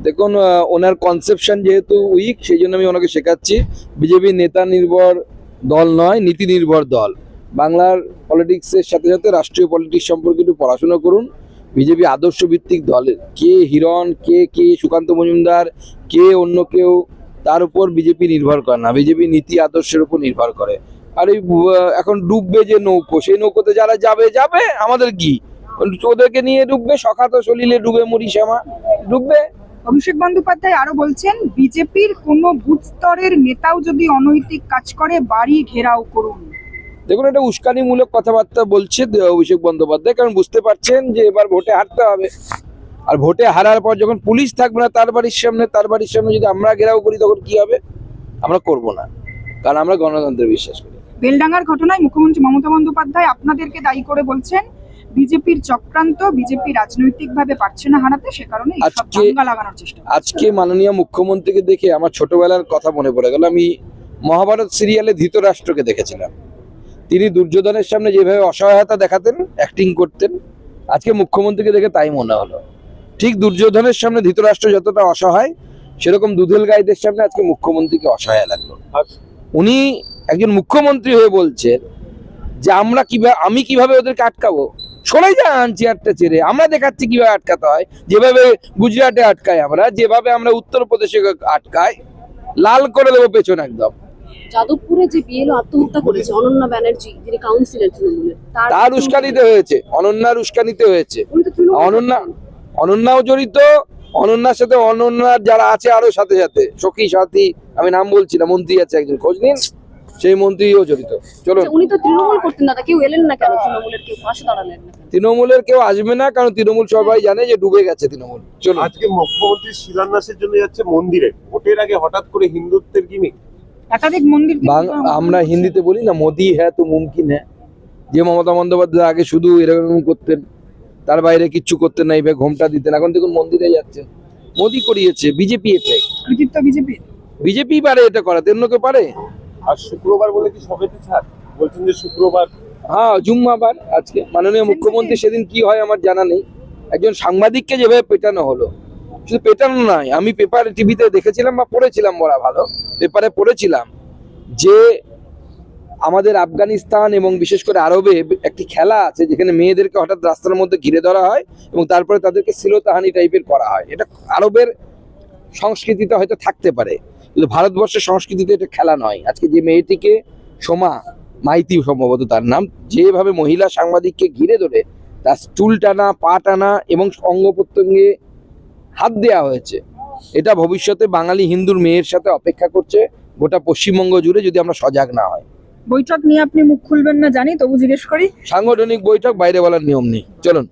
দেখুন, ওনার কনসেপশন যেহেতু উইক, সেই জন্য আমি ওনাকে শেখাচ্ছি বিজেপি নেতা নির্ভর দল নয়, নীতি নির্ভর দল। বাংলার পলিটিক্সের সাথে সাথে রাষ্ট্রীয় পলিটিক্স সম্পর্কে একটু পড়াশোনা করুন। বিজেপি আদর্শ ভিত্তিক দলের, কে হিরণ, কে সুকান্ত মজুমদার, কে অন্য কেউ, তার উপর বিজেপি নির্ভর করে না, বিজেপি নীতি আদর্শের উপর নির্ভর করে। আর এই এখন ডুববে যে নৌকো, সেই নৌকোতে যারা যাবে যাবে, আমাদের কি, ওদেরকে নিয়ে ডুববে, সখাত সলিলে ডুবে মরি শ্যামা, ডুববে। অভিষেক বন্দ্যোপাধ্যায় আরো বলছেন, বিজেপির কোনো বুথ স্তরের নেতাও যদি অনৈতিক কাজ করে বাড়ি ঘেরাও করুন। দেখুন, এটা উস্কানিমূলক কথাবার্তা বলছে অভিষেক বন্দ্যোপাধ্যায়, কারণ বুঝতে পারছেন যে এবার ভোটে হারতে হবে। আর ভোটে হারার পর যখন পুলিশ থাকবে না তার বাড়ির সামনে যদি আমরা ঘেরাও করি, তখন কি হবে? আমরা করব না, কারণ আমরা গণতন্ত্রে বিশ্বাস করি। বেলডাঙ্গার ঘটনায় মুখ্যমন্ত্রী মমতা বন্দ্যোপাধ্যায় আপনাদেরকে দায়ী করে বলছেন, বিজেপির চক্রান্ত, বিজেপি রাজনৈতিকভাবে পারছে না হারাতে, সে কারণে এইসব দাঙ্গা লাগানোর চেষ্টা করছে। আজকে মাননীয় মুখ্যমন্ত্রীকে দেখে আমার ছোটবেলার কথা মনে পড়ে গেল। আমি মহাভারত সিরিয়ালে ধৃতরাষ্ট্রকে দেখেছিলাম। তিনি দুর্যোধনের সামনে যেভাবে অসহায়তা দেখাতেন, অ্যাক্টিং করতেন, আজকে মুখ্যমন্ত্রীকে দেখে তাই মনে হলো। ঠিক দুর্যোধনের সামনে ধৃতরাষ্ট্র যতটা অসহায়, সেরকম দুধেল গাইদের সামনে আজকে মুখ্যমন্ত্রীকে অসহায় লাগলো। উনি একজন মুখ্যমন্ত্রী হয়ে বলছেন যে আমি কিভাবে ওদেরকে আটকাবো, সরে যান চেয়ারটা ছেড়ে, আমরা দেখাচ্ছি কিভাবে আটকাতে হয়। যেভাবে গুজরাটে আটকাই আমরা, যেভাবে আমরা উত্তরপ্রদেশে আটকাই, লাল করে দেবো পেছন একদম। যাদবপুরে যে বিএলও আত্মহত্যা করেছে অনন্যা ব্যানার্জি, যিনি কাউন্সিলর তৃণমূলের, তার উস্কানিতে হয়েছে, অনন্যার উস্কানিতে হয়েছে। অনন্যাও জড়িত, অনন্যার সাথে অনন্যার যারা আছে আরো সাথে সাথে সখী সাথী, আমি নাম বলছি না, মন্ত্রী আছে একজন, খোঁজ নিন, সেই মন্ত্রীও জড়িত। চলুন। উনি তো তৃণমূল করতেন দাদা, কেউ এলেন না কেন? তৃণমূলের কেউ পাশে দাঁড়ালেন না? তৃণমূলের কেউ আসবে না, কারণ তৃণমূল সবাই জানে যে ডুবে গেছে তৃণমূল। চলুন। আজকে মুখ্যমন্ত্রী শিলান্যাসের জন্য যাচ্ছে মন্দিরে, ভোটের আগে হঠাৎ করে হিন্দুত্বের গিমিক। একাধিক মন্দির, আমরা হিন্দিতে বলি না, মোদি হ্যাঁ তো মুমকিন হ্যাঁ। যে মমতা বন্দ্যোপাধ্যায় আগে শুধু এরকম করতেন, তার বাইরে কিচ্ছু করতেন না, এইভাবে ঘোমটা দিতেন, এখন দেখুন মন্দিরে যাচ্ছেন। মোদি করিয়েছে, বিজেপি এফেক্ট। কৃতিত্ব বিজেপি পারে এটা করাতে, অন্য কেউ পারে? আর শুক্রবার বলে কি সবেতে ছাড় বলছেন যে শুক্রবার? হ্যাঁ, জুম্মাবার আজকে। মাননীয় মুখ্যমন্ত্রী সেদিন কি হয় আমার জানা নেই। একজন সাংবাদিককে যেভাবে পেটানো হলো, শুধু পেটানো নয়, আমি পেপারে টিভিতে দেখেছিলাম বা পড়েছিলাম, বলা ভালো, পেপারে পড়েছিলাম যে আমাদের আফগানিস্তান এবং বিশেষ করে আরবে একটি খেলা আছে যেখানে মেয়েদেরকে হঠাৎ রাস্তার মধ্যে ঘিরে ধরা হয় এবং তারপরে তাদেরকে শ্লীলতাহানি টাইপের করা হয়। এটা আরবের সংস্কৃতিতে হয়তো থাকতে পারে, কিন্তু ভারতবর্ষের সংস্কৃতিতে এটা খেলা নয়। আজকে যে মেয়েটিকে, সোমা মাইতি সম্ভবত তার নাম, যেভাবে মহিলা সাংবাদিককে ঘিরে ধরে তার চুল টানা, পা টানা এবং অঙ্গ প্রত্যঙ্গে হাত দেওয়া হয়েছে, এটা ভবিষ্যতে বাঙালি হিন্দুর মেয়ের সাথে অপেক্ষা করছে গোটা পশ্চিমবঙ্গ জুড়ে, যদি আমরা সজাগ না হয়। বৈঠক নিয়ে আপনি মুখ খুলবেন না জানি, তবু জিজ্ঞেস করি, সাংগঠনিক বৈঠক, বাইরে বলার নিয়ম নেই। চলুন।